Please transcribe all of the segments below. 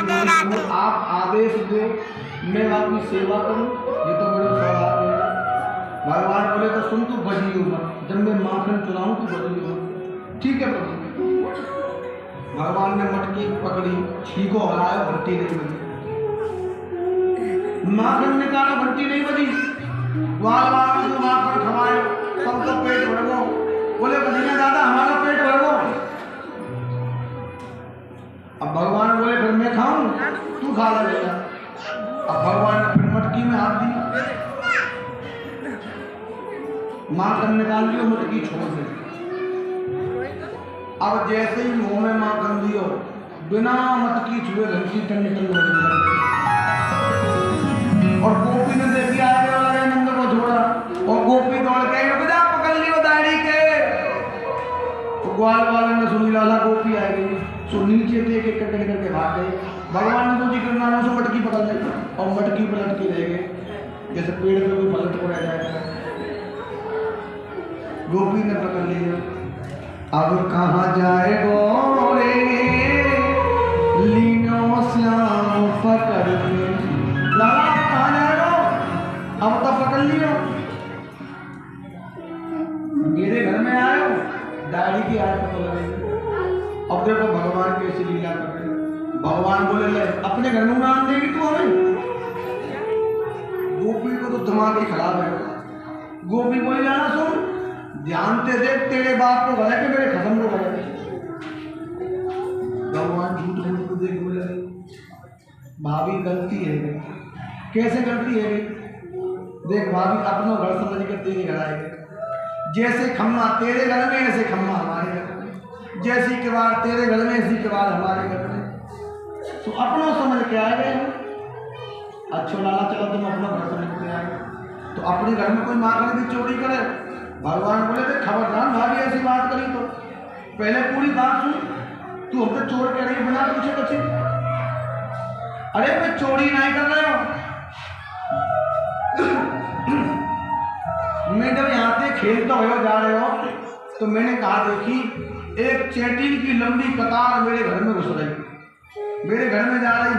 तो आप आदेश दो, मैं आपकी सेवा करूं, ये तो मेरे स्वभाव है। भगवान बोले तो सुन, तू बजी हो मत, जब मैं माखन चुराऊं तो बजी हो। ठीक है प्रभु। भगवान ने मटकी पकड़ी, छीको हलाया, घंटी नहीं बजी। माखन निकाला, घंटी नहीं बजी। वाल वाल में माखन खवाए, सबका पेट भर गो। बोले बजिया दादा हमारा पेट भर गो। अब भगवान बोले फिर मैं खाऊं, तू खा ले बेटा। अब भगवान ने फिर मटकी में हाथ दी, माखन निकाल लियो, मटकी छोड़ दी। अब जैसे ही मुंह में माखन दियो, बिना मटकी छुए घंटी टन टन बजने लगी। और गोपी ने देखी आगे वाले नंद को छोड़ा, और गोपी दौड़ के रुक जा, पकड़ लियो दाढ़ी के। तो ग्वाल वाले ने सुनी, लाला गोपी आ गई, सो नीचे देख एक करके भाग गए। भगवान ने सोची करना है, उसको मटकी पकड़ ली और मटकी पलट के रह गए, जैसे पेड़ पे कोई पलट को रह जाएगा। गोपी ने पकड़ लिया। अब कहाँ जाए गोरे, लीनो श्याम पकड़ के। लाला कहाँ जाए गो, अब तो पकड़ लियो, मेरे घर में आयो, दाढ़ी की आय पकड़ रही। अब देखो भगवान कैसी लीला कर रहे हैं। भगवान बोले ले अपने घर में नाम देगी तू हमें। गोपी को तो दिमाग ही खराब है। गोपी बोली जाना सुन, ध्यान से देख, तेरे बाप को भले के मेरे खत्म को भले। भगवान झूठ मूठ को देख बोले भाभी गलती है। कैसे गलती है? देख भाभी अपना घर समझ कर तेरे घर आएगा। जैसे खम्मा तेरे घर में, ऐसे खम्मा हमारे घर में। जैसी किवाड़ तेरे घर में, ऐसी किवाड़ हमारे घर में। तो अपनों समझ के आए गए। अच्छा लाला चलो तुम अपना घर समझ के आए। तो अपने घर में कोई माखन भी चोरी करे, भगवान बोले थे खबरदार भाभी ऐसी बात करी तो पहले पूरी बात सुन। तू हमसे चोर कह रही है बिना पूछे बच्चे। अरे मैं चोरी नहीं कर रहा हूं। मैं जब यहाँ से खेलते हो जा रहे हो तो मैंने कहा देखी एक चेटीन की लंबी कतार मेरे घर में घुस रही, मेरे घर में जा रही।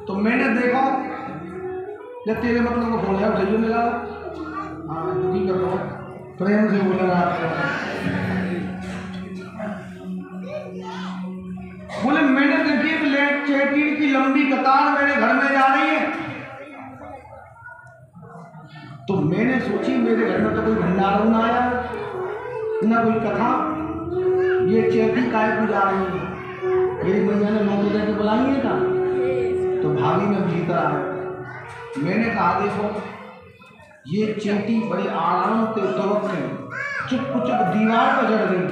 तो मैंने देखा जब तेरे मतलब को बोला उठाइए मेरा, हाँ दुखी कर रहा हूँ, प्रेम से बोल रहा बोले मैंने देखी एक चेटीन की लंबी कतार मेरे घर में जा रही है। तो मैंने सोची मेरे घर में तो कोई भंडारा ना आया, ना कोई कथा, ये चेटी काय को जा रही है। मेरी मैया ने 9 बजे के बुलाई है का। तो भाभी में भीतर आया। मैंने कहा देखो ये चेटी बड़े आराम से तवक में चुप चुप दीवार पर चढ़ गई,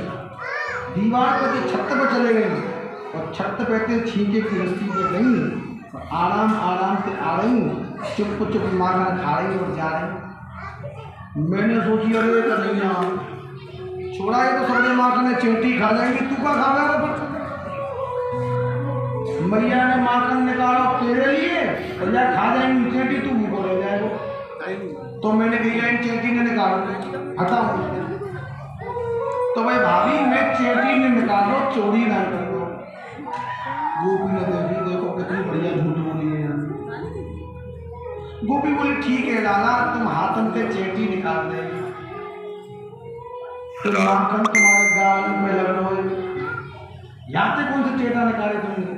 दीवार पर से छत पर चले गई और छत पे से छींके की रस्सी पे गई और आराम आराम से आ रही, चुप चुप मारना खा रही और जा रही। मैंने सोची अरे तो नहीं यहाँ छोड़ा है तो सबने माखन चेटी खा जाएंगी, तू क्या खा लेगा? मैया ने माखन निकालो तेरे लिए और या खा जाएंगी चेटी, तू भी बोले जाएगा। तो मैंने कही चेटी ने निकालो हटाओ। तो भाई भाभी मैं चेटी ने निकालो, चोरी ना करो। गोपी ने देखी, देखो कितनी बढ़िया झूठ बोली है। गोपी बोली ठीक है लाला तुम हाथन से चेटी निकाल देगी तो माखन तुम्हारे गाल में लग रहा है, यहाँ से कौन सा चेटा निकाले तुमने?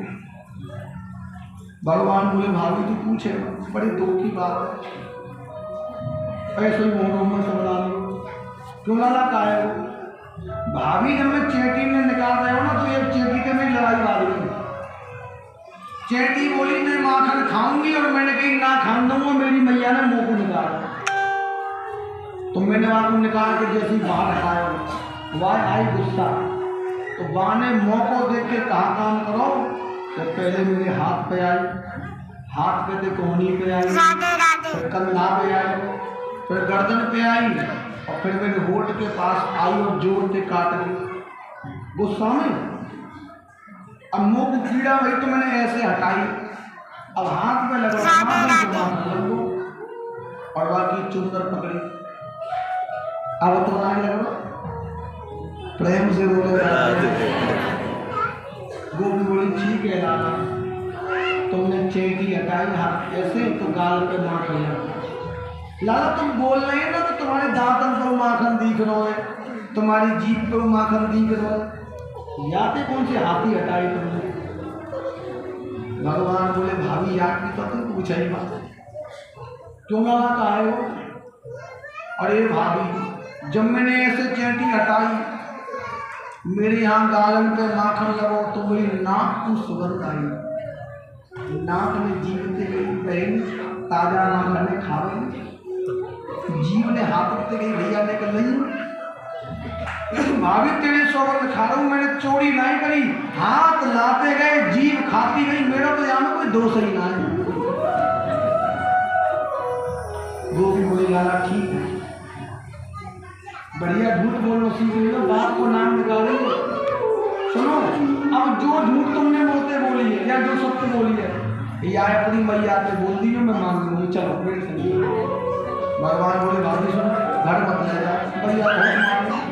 भगवान बोले भाभी तू पूछे, बड़ी दुख की बात है, ऐसे ही मोहरों में सब डालो क्यों लाला का है वो? भाभी जब मैं चेटी में निकाल रहे हो ना तो एक चेटी के में लड़ाई बात रही। चेटी बोली मैं माखन खाऊंगी और मैंने कही ना खान दूंगा, मेरी मैया ने मुंह को निकाला। तो मैंने वहां को निकाल के जैसी बाहर आया वह आई गुस्सा। तो वहां ने मुंह को देख के कहा काम करो। तो पहले मेरे हाथ पे आई, हाथ पे थे कोहनी पे आई, फिर कंधा पे आई, फिर गर्दन पे आई और फिर मेरे होठ के पास आई और जोर से काट दी गुस्सा में। अब मुंह की कीड़ा वही तो मैंने ऐसे हटाई, अब हाथ में लगा और बाकी चुनकर पकड़ी। अब तो आने लगा प्रेम से बोले गोपी बोली ठीक है लाला, तुमने चेटी हटाई हाथ ऐसे तो गाल पे माखन लगा। लाला तुम बोल रहे हैं ना तो तुम्हारे दांतन पर माखन दिख रहा है, तुम्हारी जीभ पर माखन दिख रहा है, याते कौन से हाथी हटाई तुमने? भगवान बोले भाभी याद की तो तुम पूछा ही बात, क्यों लाला कहा है वो? अरे भाभी जब मैंने ऐसे चेटी हटाई, मेरे यहाँ गालन पे माखन लगो तो मेरी नाक को सुगंध आई, नाक में जीवते गई बहन ताजा माखन खावे, जीव ने हाथ रखते गई भैया लेकर नहीं, भाभी तेरे सौगंध खा रहा हूँ, मैंने चोरी नहीं करी, हाथ लाते गए जीव खाती गई, मेरा तो यहाँ में कोई दोष ही ना है। गोपी बोली लाला ठीक है, बढ़िया झूठ बोलना सीख लो, बात को नाम निकालेंगे। सुनो अब जो झूठ तुमने बोली है या जो सत्य बोली है, या अपनी मैया पे बोल दी हो, मैं मान लूंगी, चलो पेड़ से। भगवान बोले भाभी सुनो घर मत ले जाओ, भैया बहुत मार,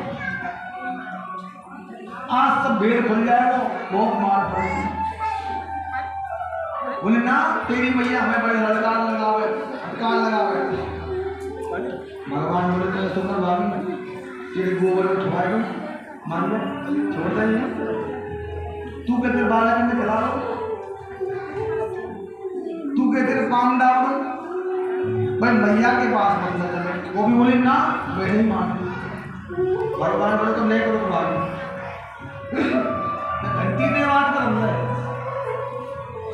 आज सब भीड़ खुल जाएगा, बहुत मार पड़ेगी। बोले ना तेरी मैया हमें बड़े लड़कार लगावे, हटकार लगावे। भगवान बोले तो सुनो भाभी तेरे गोबर में छुपाएगा, मान लो छोड़ता ही है, तू कहते बालक में चला लो, तू कहते पान डाल दो, भाई मैया के पास मत न चले। वो भी बोली ना मैं नहीं मानती। भगवान बोले तो नहीं करो भाभी, घंटी ने बात कर रहा है,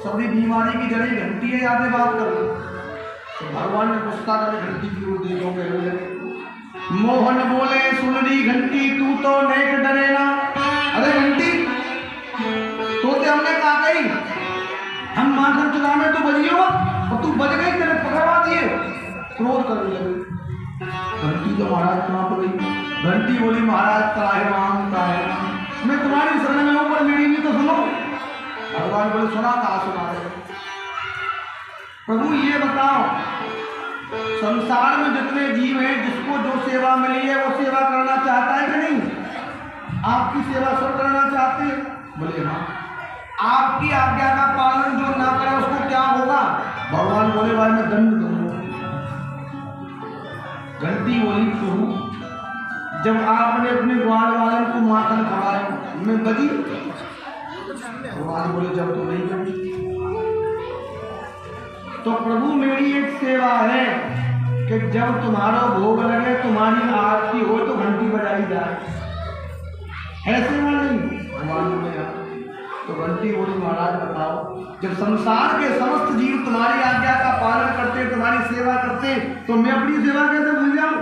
सभी बीमारी की जड़ी घंटी है, यादें बात कर रही। तो भगवान ने गुस्सा करके घंटी की ओर देखोगे, मोहन बोले सुन रही घंटी तू तो नेक डरे ना। अरे घंटी तो ते हमने कहा गई हम माखन चुराने तो बजियो और तू बज गई, तेरे पकड़वा दिए, क्रोध करने लगे। घंटी तो महाराज कहाँ पर गई? घंटी बोली महाराज त्राहि माम त्राहि माम, मैं तुम्हारी शरण में हूँ पर मेरी भी तो सुनो। भगवान बोले सुना, कहा सुना रहे प्रभु, ये बताओ संसार में जितने जीव हैं जिसको जो सेवा मिली है वो सेवा करना चाहता है कि नहीं? आपकी सेवा सब करना चाहते हैं? बोले हाँ। आपकी आज्ञा का पालन जो ना करे उसको क्या होगा? भगवान बोले भाई मैं दंड दूंगा। घंटी बोली प्रभु जब आपने अपने ग्वाल वालन को माखन खवाया मैं बजी? भगवान बोले जब तो नहीं बजी। तो प्रभु मेरी एक सेवा है कि जब तुम्हारा भोग लगे, तुम्हारी आरती हो तो घंटी बजाई जाए, ऐसे में नहीं। भगवान बोले तो घंटी बोली महाराज बताओ जब संसार के समस्त जीव तुम्हारी आज्ञा का पालन करते, तुम्हारी सेवा करते, तो मैं अपनी सेवा कैसे भूल जाऊं?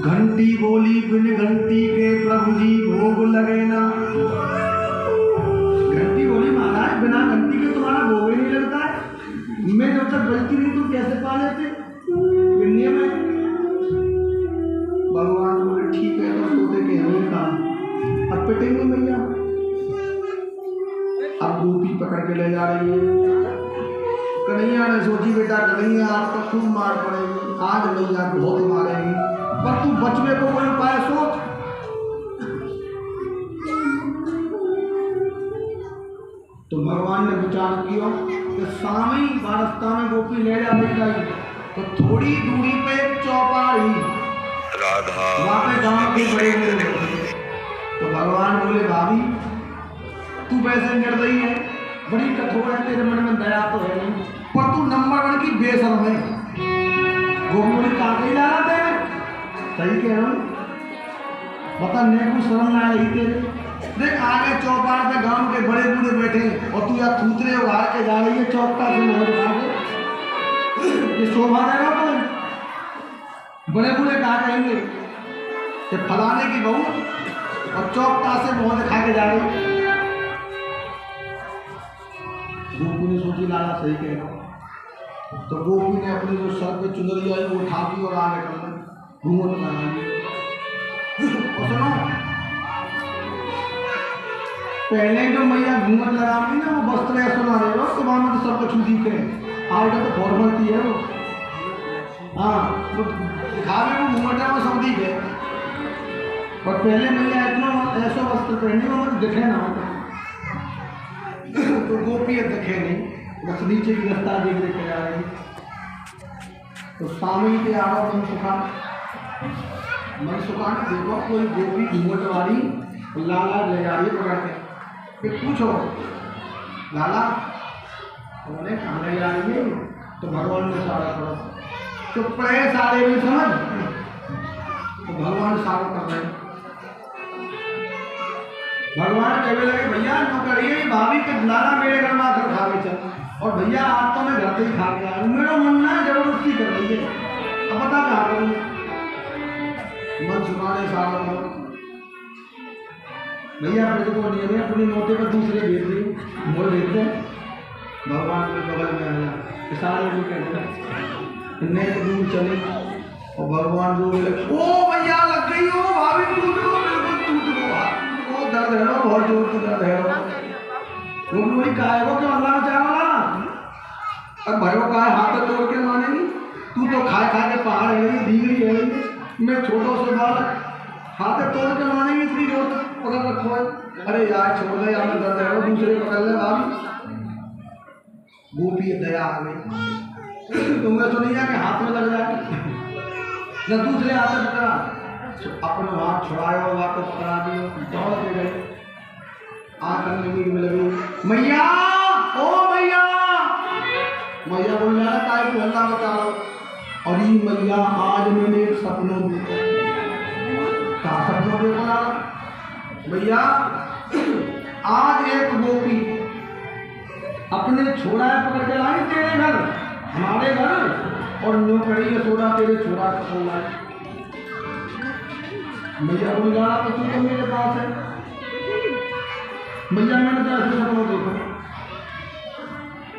घंटी बोली बिन घंटी के प्रभु जी भोग लगे ना। घंटी बोली महाराज बिना घंटी के तुम्हारा भोग ही नहीं लगता है, मैं जब तक बजती नहीं तो कैसे पा लेते? नियम है। भगवान बोले ठीक है तो सोते के हमें काम अब पिटेंगे मैया। अब गोपी पकड़ के ले जा रही है। कन्हैया ने सोची बेटा कन्हैया आप तो खूब मार पड़ेगी, आज मैया बहुत मारेगी, पर तू बचने को कोई उपाय सोच। तो भगवान ने विचार किया कि सामी रास्ता में गोपी ले जा गई तो थोड़ी दूरी पे चौपाई राधा वहां पे गांव के बड़े बड़े। तो भगवान बोले भाभी तू वैसे निर्दयी है, बड़ी कठोर है, तेरे मन में दया तो है नहीं, पर तू नंबर 1 की बेशर्म है। गोपी बोली कागज लाना तेरे, सही कह रहा हूँ, बता ने को शर्म ना आई तेरे? देख आगे चौपाल पे गांव के बड़े बूढ़े बैठे और तू यार थूतरे उगाड़ के जा रही है चौकता से मोहर के, ये शोभा देगा तो बड़े बूढ़े कहा कहेंगे कि फलाने की बहू और चौकता से मोहर खा के जा रही। गोपी ने सोची लाला सही कह रहा। तो गोपी ने अपनी जो सर पे चुनरी आई वो उठा दी और आगे कर घूंघट लगा दी। और सुनो पहले जो मैया घूंघट लगाती ना वो वस्त्र ऐसा ना रहेगा, उसके बाद में तो सब कुछ दिखे, आज तो फॉर्मलिटी है वो। हाँ तो दिखावे को घूंघट है वो सब दिखे, पर पहले मैया इतना ऐसा वस्त्र पहनी वो दिखे ना। तो गोपी दिखे नहीं, बस नीचे की रास्ता देख लेके जा रही। तो स्वामी के आओ मन सुखा देखो कोई गोपी घूमट वाली लाला ले जा रही है पकड़ के। फिर पूछो लाला उन्होंने कहाँ ले जा रही है? तो भगवान ने सारा करो तो पड़े सारे भी समझ, तो भगवान सारा कर रहे। भगवान कहने लगे भैया नौकरी भाभी के लाला मेरे घर में आकर खा के चल, और भैया आप तो मैं घर पे ही खा के आया हूँ, मेरा मन ना जबरदस्ती कर रही है, अब बता क्या करूँ? मन सुखाने सारा करो भैया अपने को नहीं है, अपनी मोटे पर दूसरे भेज दी मोड़ भेजते भगवान के बगल में आया सारे भी कहते नेक दूर चले और भगवान जो ओ भैया लग गई हो भाभी टूट गो वो दर्द है बहुत जोर से दर्द है वो भी कहा वो क्यों अल्लाह चाहोला अब भयो का हाथ तोड़ के मानेगी तू तो खाए खा के पहाड़ है दीगरी है मैं छोटो से बाल हाथ तोड़ के मानेगी इतनी जोर पकड़ रखो है। अरे यार छोड़ दे यार दर्द है दूसरे पकड़ ले भाभी। गोपी दया आ गई तुम्हें तो नहीं है कि हाथ में लग जाए न दूसरे हाथ में पकड़ा अपने हाथ छुड़ाया वापस पकड़ा दियो दौड़ के गए आकर नदी में लगी मैया ओ मैया मैया बोल रहा काय को अल्लाह बचाओ। और ये मैया आज मैंने एक सपनों देखा क्या सपनों देखा भैया आज एक गोपी अपने छोड़ा पकड़ के लाई तेरे घर हमारे घर और नौकरी यशोदा तेरे छोड़ा को लाई। मैया बोल रहा तो तू तो मेरे पास है मैया मैंने तो ऐसे सपनों देखो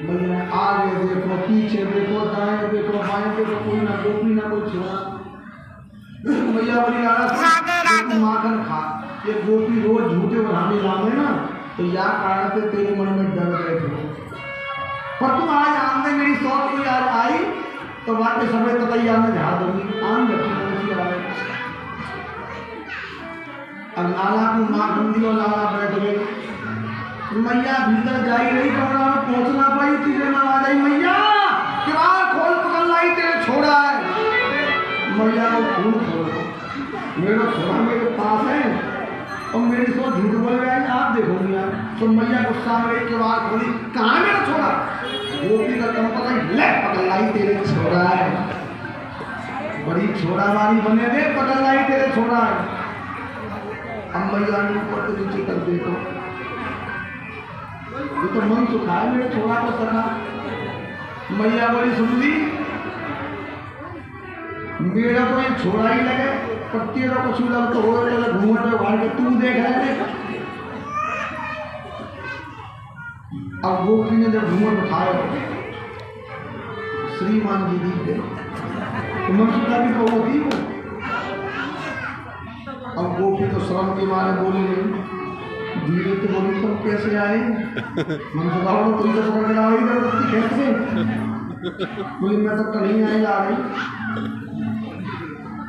मैया आगे देखो पीछे देखो दाएं देखो बाएं देखो कोई ना गोपी ना कोई छोड़ा। मैया बोली तू माखन खा ये गोपी रोज झूठे बढ़ाने लावे ना तो या कारण से तेरे मन में डर बैठे पर तुम आज आमने मेरी सोच कोई आज आई तो बाकी समय तक ही आमने झाड़ दूंगी आम रखी अब लाला को माखन दी और लाला बैठ गए। मैया भीतर जाई रही कमरा में पहुंच ना पाई तीसरे में आ जाई मैया किवाड़ खोल पकड़ लाई तेरे छोड़ा है। मैया को खून खोलो मेरा छोड़ा मेरे पास है और मेरी सोच झूठ बोल रहा है आप देखोगी यार। तो मैया गुस्सा में किवाड़ खोली कहाँ मेरा छोड़ा गोपी का कम पकड़ ले पकड़ लाई तेरे छोड़ा है बड़ी छोड़ा वाली बने दे पकड़ लाई तेरे छोड़ा है। अब मैया ने ऊपर से नीचे कर देखो ये तो मन सुखाए मेरे छोड़ा को करना। मैया बोली सुन ली मेरा तो ये छोड़ा ही लगे पर तेरा कुछ लग तो हो घूमट में भाड़ के तू देख है। अब गोपी ने जब घूमट उठाया श्रीमान जी दी थे तो मन सुखा भी तो होती वो। अब गोपी तो श्रम के मारे बोली नहीं धीरे तो बोली तुम कैसे आए मन सुखा तो तुम तो पकड़ के आई जबरदस्ती कैसे बोली मैं तो कहीं आई आ रही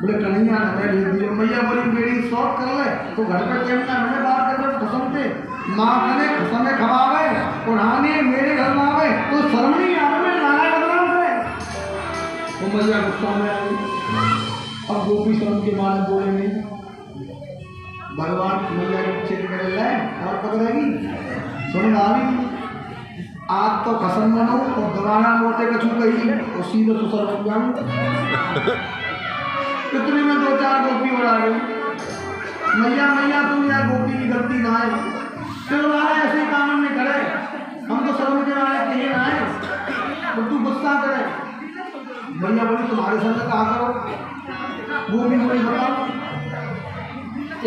बोले कहीं आना मैं ले दिए। मैया बोली मेरी शौक कर ले तो घर पे चलना मैंने बात कर कसम से माँ कने कसम में खवावे पुराने मेरे घर में आवे तो शर्म नहीं आवे मैं नारा बदनाम करे वो मैया गुस्सा में आई। अब गोपी शर्म के मारे बोले नहीं भगवान मैया के चेक कर ले और पकड़ेगी सुन गावी आज तो कसम बनो और दोबारा मोटे कछू कही और सीधे तो सर बन जाऊँ इतने में दो चार गोपी और आ गई। मैया मैया तुम यार गोपी की गलती ना है चलो आए ऐसे काम नहीं करे हम तो शर्म के आए कहीं ना आए तो तू गुस्सा करे। मैया बोली तुम्हारे संग कहा करो गोपी बोली बताओ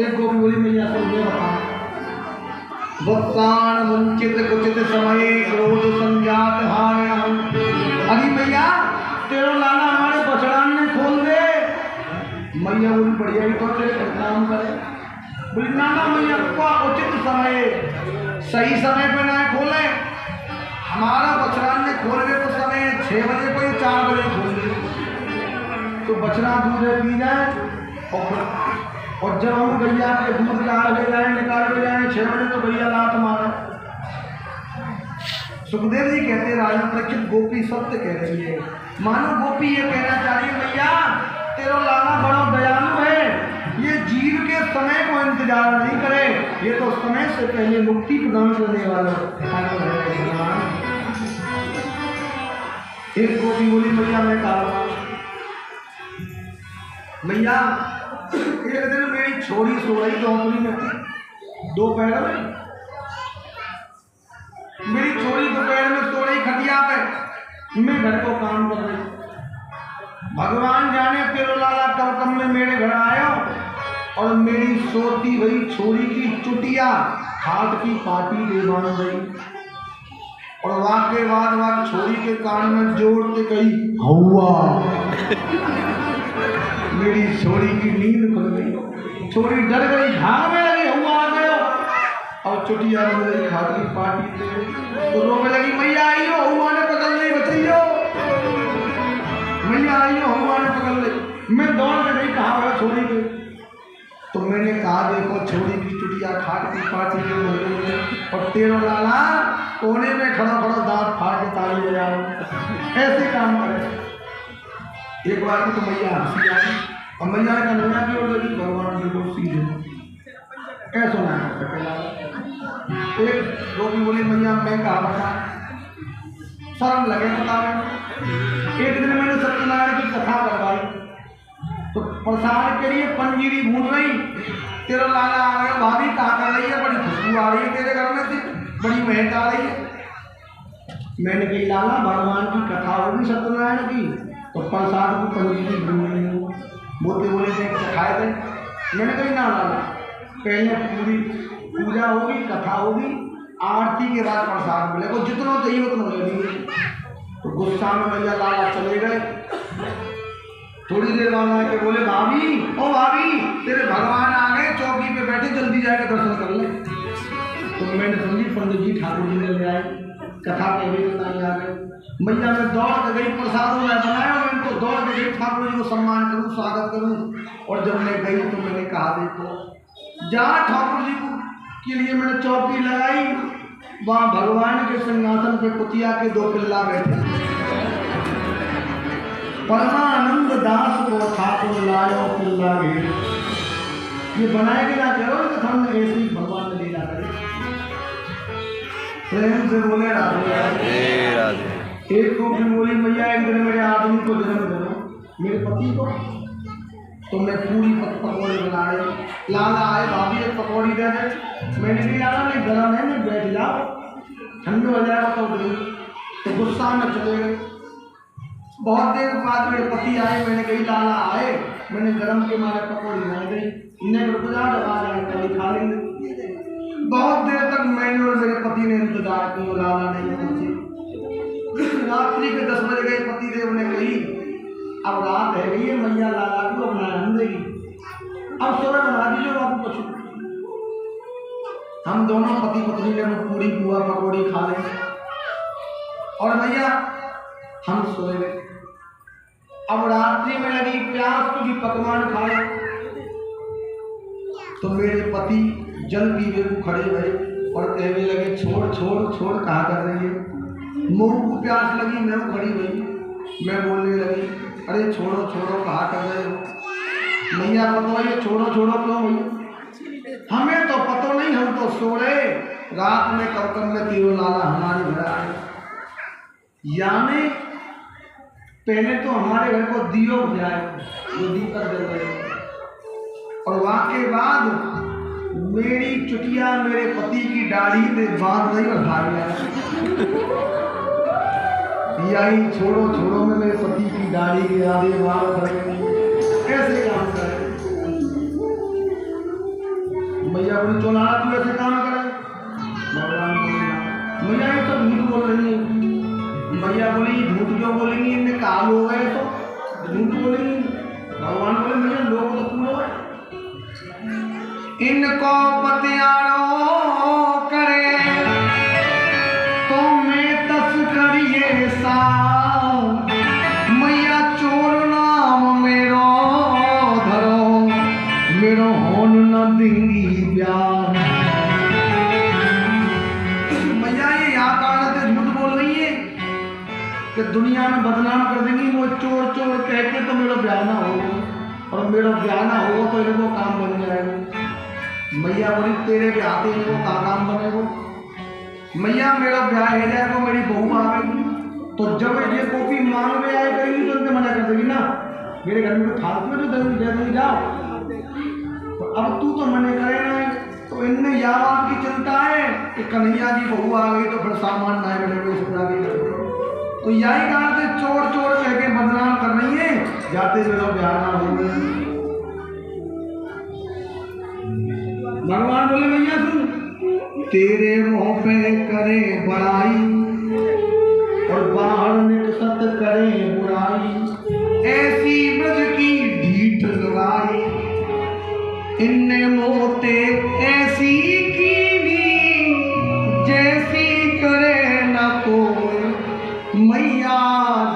एक गोपी बोली मैया तो ये बताओ भक्तान वंचित कुचित समय क्रोध संज्ञात हाय अरे मैया तेरा लाला हमारे बछड़ान ने खोल दे। मैया बोली बढ़िया ही तो तेरे काम करे बोली नाना मैया का उचित समय सही समय पे ना खोले हमारा बछड़ा ने खोलने को समय 6 बजे को 4 बजे खोल दे तो बछड़ा दूध पी जाए और जब हम गैया के दूध निकाल ले जाए 6 बजे तो गैया लात मारे सुखदेव जी कहते हैं राजा परीक्षित गोपी सत्य कह रही है। मानो गोपी ये कहना चाह रही है भैया तेरा लाला बड़ा दयालु है, ये जीव के समय को इंतजार नहीं करे, ये तो समय से पहले मुक्ति प्रदान करने वाला है। एक गोपी बोली भैया मैं कहा भैया एक दिन मेरी छोरी सो रही झोंपड़ी में थी, दोपहर में मेरी छोरी दोपहर में सो रही खटिया पे, मैं घर को काम कर रही। भगवान जाने तेरो लाला कब कब में मेरे घर आयो और मेरी सोती हुई छोरी की चुटिया खाट की पाटी दे बांध गई और वाके बाद वाक छोरी के कान में जोड़ के कही हौवा। मेरी छोरी की नींद खुल गई, छोरी डर गई, भागने लगी, हौवा आ गयो और चुटिया बन गई खाट की पाटी से। तो रोने लगी मैया आई हो, हौवा ने पकड़ ली, बचैयो मैया आई हो, हौवा ने पकड़ ली। मैं दौड़ के नहीं कहा गया छोरी के, तो मैंने कहा देखो छोरी की चुटिया खाट की पाटी में और तेरो लाला कोने में खड़ा खड़ा दांत फाड़ के ताली बजाओ, ऐसे काम करे। एक बार तो मैया हंसी आई और मैया ने कन्हैया की ओर लगी, भगवान जी को सीधे ऐसा ना कर। एक गोपी बोली मैया मैं कहा बता शर्म लगे बता। एक दिन मैंने सत्यनारायण की कथा करवाई तो प्रसाद के लिए पंजीरी भून रही, तेरा लाला आ गया, भाभी कहा कर रही है, बड़ी खुशबू आ रही है तेरे घर में से, बड़ी महक आ रही है। मैंने कही लाला भगवान की कथा होगी सत्यनारायण की, तो प्रसाद को पंजीरी भून रही हो, बोलते बोले देख चखाए थे। मैंने कही ना लाला पहले पूरी पूजा होगी, कथा होगी, आरती के बाद प्रसाद मिले, को जितना चाहिए उतना ले लेंगे। तो गुस्सा में भैया लाला चले गए। थोड़ी देर बाद आके बोले भाभी ओ भाभी तेरे भगवान आ गए, चौकी पे बैठे, जल्दी जाके दर्शन कर ले। तो मैंने समझी पंडित जी ठाकुर जी ने ले आए, कथा के भी आ गए। मैया मैं दौड़ के गई, प्रसाद बनाया, मैं इनको दौड़ के गई ठाकुर जी को सम्मान करूँ, स्वागत करूँ। और जब मैं गई तो मैंने कहा देखो जहाँ ठाकुर जी को के लिए मैंने चौकी लगाई, वहाँ भगवान के सिंहासन पे कुतिया के दो पिल्ला बैठे। परमानंद दास को ठाकुर लायो पिल्ला घेर। ये बनाए के ना करो कि हम ऐसे ही भगवान ने लीला करे। प्रेम से बोले राधे राधे। एक को भी बोली भैया एक दिन मेरे आदमी को जन्म दो, मेरे पति को, तो मैं पूरी पकौड़ी बना रही, लाला आए भाभी एक पकौड़ी दे दे। मैंने भी लाला नहीं गर्म है, मैं बैठ जाओ ठंडे हो जाएगा तो गुस्सा में चले गए। बहुत देर बाद मेरे पति आए, मैंने कही लाला आए, मैंने गरम के मारे पकौड़ी बना दी, इन्हें रुक जा दबा जाए खा लेंगे। बहुत देर तक मैंने और मेरे पति ने इंतजार किया, लाला नहीं पहुंचे। रात्रि के 10 बज गए, पति देव ने कही अब रात है गई है, मैया लाला को बनाया हम देगी, अब सोना बना दीजिए बाबू पशु। हम दोनों पति पत्नी ने पूरी बुआ पकौड़ी खा लें और भैया हम सोए गए। अब रात्रि में लगी प्यास, क्योंकि पकवान खा ले। तो मेरे पति जल पीवे को खड़े हुए और कहने लगे छोड़ छोड़ छोड़ कहा कर रही है। मुंह को प्यास लगी, मैं खड़ी हुई, मैं बोलने लगी अरे छोड़ो छोड़ो कहा कर रहे हो। मैया बताओ ये छोड़ो छोड़ो क्यों भैया, हमें तो पता नहीं, हम तो सो रहे, रात में कब में तेरो लाला हमारे घर आए। यानी पहले तो हमारे घर को दियो बुझाए, वो दीपक जल गए, और वाके बाद मेरी चुटिया मेरे पति की दाढ़ी में बांध रही और भाग गया। यही छोड़ो छोड़ो में मेरे पति की दाढ़ी के आधे बाल भर गए, कैसे काम करे। मैया बोली चौलाना तू ऐसे काम करे, भगवान बोले मैया ये सब झूठ बोल रही है। मैया बोली झूठ क्यों बोलेंगी, इनने काल हो गए तो झूठ बोलेंगी। भगवान बोले मैया लोग तो पूरा है, इनको पतियारो करे तो मैं तस्करिए सा, मैया चोर नाम मेरो धरो, मेरो होन न देंगी प्यार। मैया ये यहाँ कारण से कि दुनिया में बदनाम कर देंगी, वो चोर चोर कह के तो मेरा ब्याह ना हो, और मेरा ब्याह ना हो तो इनको काम बन जाएगा। मैया बोली तेरे ब्याह से इनको का काम बनेगो? मैया मेरा ब्याह हो जाएगा, मेरी बहू आएगी, तो जब ये कॉपी मांग में आए करेगी तो उनसे मना कर देगी ना, मेरे घर में फालतू में तो दे दूंगी जाओ। तो अब तू तो मने करे ना, तो इनमें यह बात की चिंता है कि कन्हैया जी बहू आ गई तो फिर सामान ना बने सुना के, तो यही कारण से चोर चोर कह के बदनाम कर रही है, जाते मेरा ब्याह ना हो। भगवान बोले भैया सुन, तेरे मुंह पे करे बड़ाई और बाहर निकसत करे बुराई, ऐसी ब्रज की ढीठ लगाई, इनने मोते ऐसी कीनी जैसी करे न कोई, मैया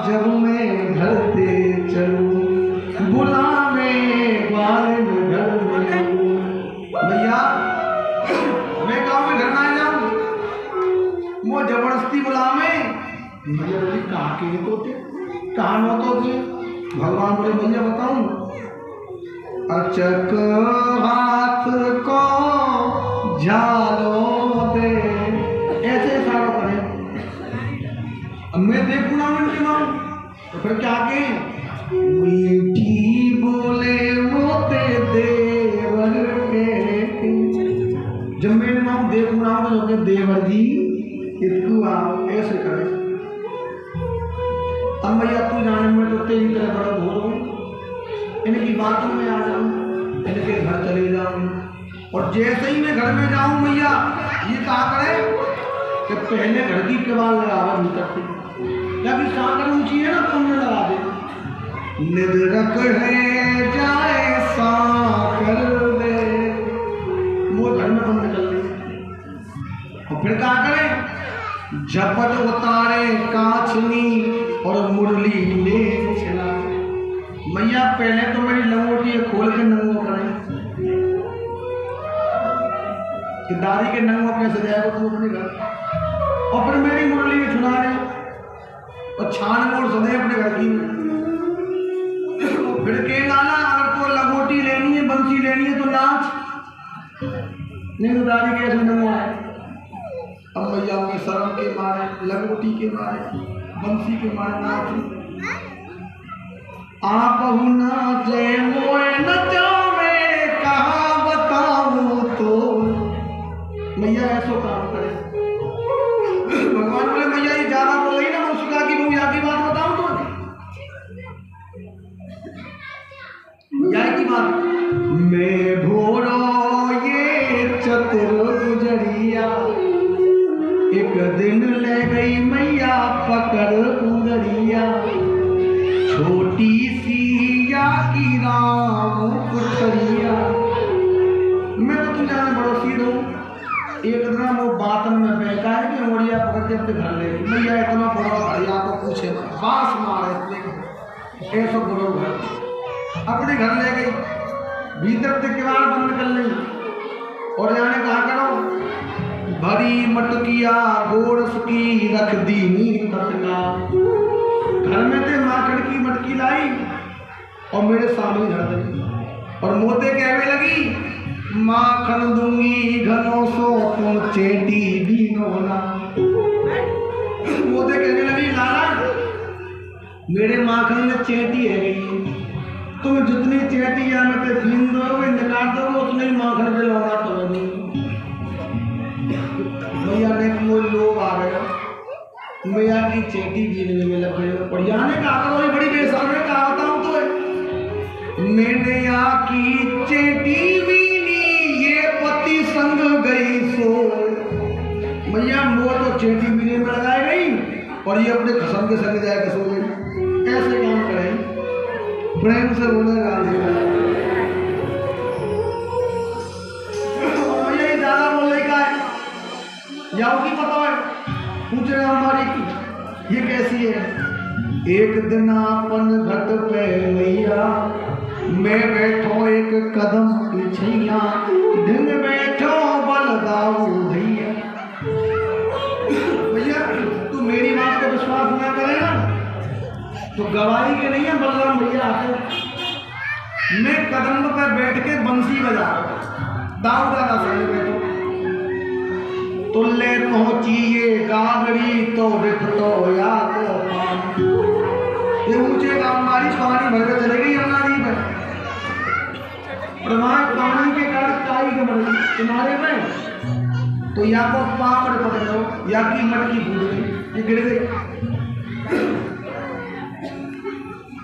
जब मैं घर से चलूं बुलावे बाल घर में, मैया मैं गाँव में घर ना जाऊं, वो जबरदस्ती बुलावे। मैया बोली कहाँ के तोते, कहाँ न तोते? भगवान बोले भैया बताऊं, अचक हाथ को झालो दे, ऐसे इशारा करे। अब मैं देखूं ना उनकी मां, तो फिर क्या के मीठी बोले मोते देवर के, जब मेरी मां देखूं ना तो देवर जी इसको आप ऐसे करे। अब मैया तू जाने में तो तेरी तरह बड़ा भूल हो, इनकी बातों में आ जाऊं, इनके घर चले जाऊं, और जैसे ही मैं घर में जाऊं मैया ये कहा करे कि पहले घर की केवाड़ लगावा भीतर से, जब सागर ऊंची है ना तो उन्हें लगा दे, निद्रक है जाए साकर दे, वो घर में बंद कर ले। और फिर क्या करे, झपट उतारे काछनी और मुरली ले चला। मैया पहले तो मेरी लंगोटी खोल के नंगो करें कि दादी के नंगो कैसे जाएगा तू अपने घर, और फिर मेरी मुरली में छुड़ा रहे और छान मोड़ सदे अपने घर की। फिर के लाला अगर तो लंगोटी लेनी है बंसी लेनी है तो नाच, नहीं तो दादी कैसे नंगो आए। अब मैया में शर्म के मारे, लंगोटी के मारे, बंसी के मारे नाच, आप नाचे मोए नचावे कहाँ बताऊं तो, मैया ऐसो काम करे। भगवान बोले मैया ये ज्यादा बोल रही ना, मैं उसका की मैया की बात बताऊं तो, मैया की बात, मैं भोरो ये चतुर गुजरिया, एक दिन ले गई मैया पकड़ उंगरिया, छोटी सी या की राम कुटरिया। मैं तो तुम जाने बड़ोसी हूँ, एक दिन वो बातन में बैठा है कि मोड़िया पकड़ के अपने घर ले, मैया इतना बड़ा भैया को पूछे बांस मारे ऐसा बड़ो घर, अपने घर ले गई, भीतर से किवाड़ बंद कर ली, और जाने कहा करो भरी मटकिया गोरस की रख दी मटका, घर में थे माखन की मटकी लाई और मेरे सामने धर दी, और मोते कहने लगी माखन दूंगी घनों सो तुम चेटी भी नोना। मोते कहने लगी लाला मेरे माखन में चेटी है गई, तुम जितनी चेटी या मैं ते बीन दोगे निकाल दोगे उतने ही माखन पे लौटा तो नहीं। मैया ने कोई लोग आ गया, मैया की चेटी बीनने में लग गए, और यहाँ ने कहा करो ये बड़ी बेशर्म है, कहा बताऊं तो मैंने यहाँ की चेटी बीनी ये पति संग गई सो। मैया मोर तो चेटी बीने में लगाई गई और ये अपने खसम के संग जाए सो गई। कैसे काम करें, प्रेम से बोले गाली मैया ज्यादा बोलने का है, याओ की पता है पूछ रहे हमारी की ये कैसी है। एक दिन अपन घट पे मैया मैं बैठो एक कदम पीछैया, दिन बैठो बलदाऊ भैया। भैया तू मेरी बात को विश्वास सुना सुना करे ना तो गवाही के नहीं है बलराम भैया आते। मैं कदम पे बैठ के बंसी बजा दाऊ दादा संग बैठो तो ले पहुंची ये गागड़ी तो रिप तो या तो ये ऊंचे गांव मारी पानी भर के चले गई यमुना नदी पे प्रमाण पानी के कारण काई के मर गई किनारे में तो या को पापड़ पकड़ लो या की मटकी फूट गई ये गिर गई।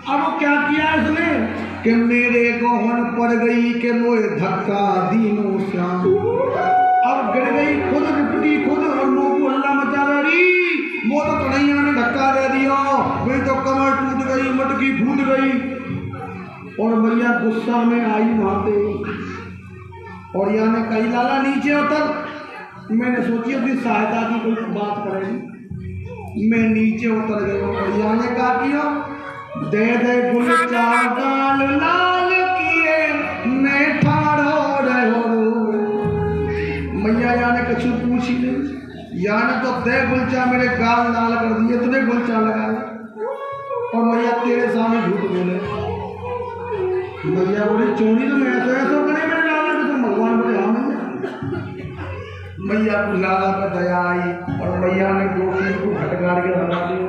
अब वो क्या किया इसने कि मेरे गोहन पड़ गई के मोए धक्का दीनों श्याम। अब गिर गई खुद रिपटी खुद और मुंह को हल्ला मचा रही वो तो कन्हैया ने धक्का दे दिया वही तो कमर टूट गई मटकी फूट गई और भैया गुस्सा में आई नहाते और यहाँ ने कही लाला नीचे उतर। मैंने सोची अपनी सहायता की कोई बात करेगी मैं नीचे उतर गई और यहाँ ने कहा किया दे दे गुलचा गाल लाल किए मैं ठाड़ो रहो। मैया याने कछु पूछ ही नहीं याने तो दे गुलचा मेरे गाल लाल कर दिए तूने गुलचा लगाया और मैया तेरे सामने झूठ बोले। मैया बोली चोरी तो मैं ऐसा करे मेरे लाला को तुम भगवान बोले हाँ मैया को लाला पर दया आई और मैया ने गोपी को हटगाड़ के लगा दिया।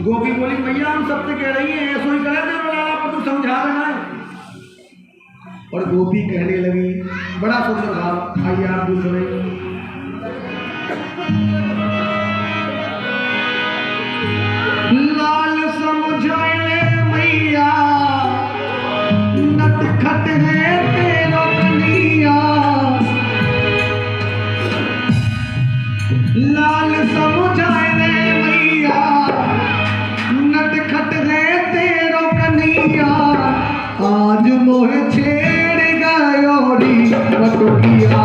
गोपी बोली मैया हम सबसे कह रही है ऐसा ही करे थे लाला पर तू समझा देना है। और गोपी कहने लगी बड़ा सुंदर भाव आइए आप दूसरे लाल समझाए मैया नट खट है तेरा कन्हैया लाल समझाए मैया नट खट है तेरा कन्हैया आज मोह छेड़ गयोरी बटुकिया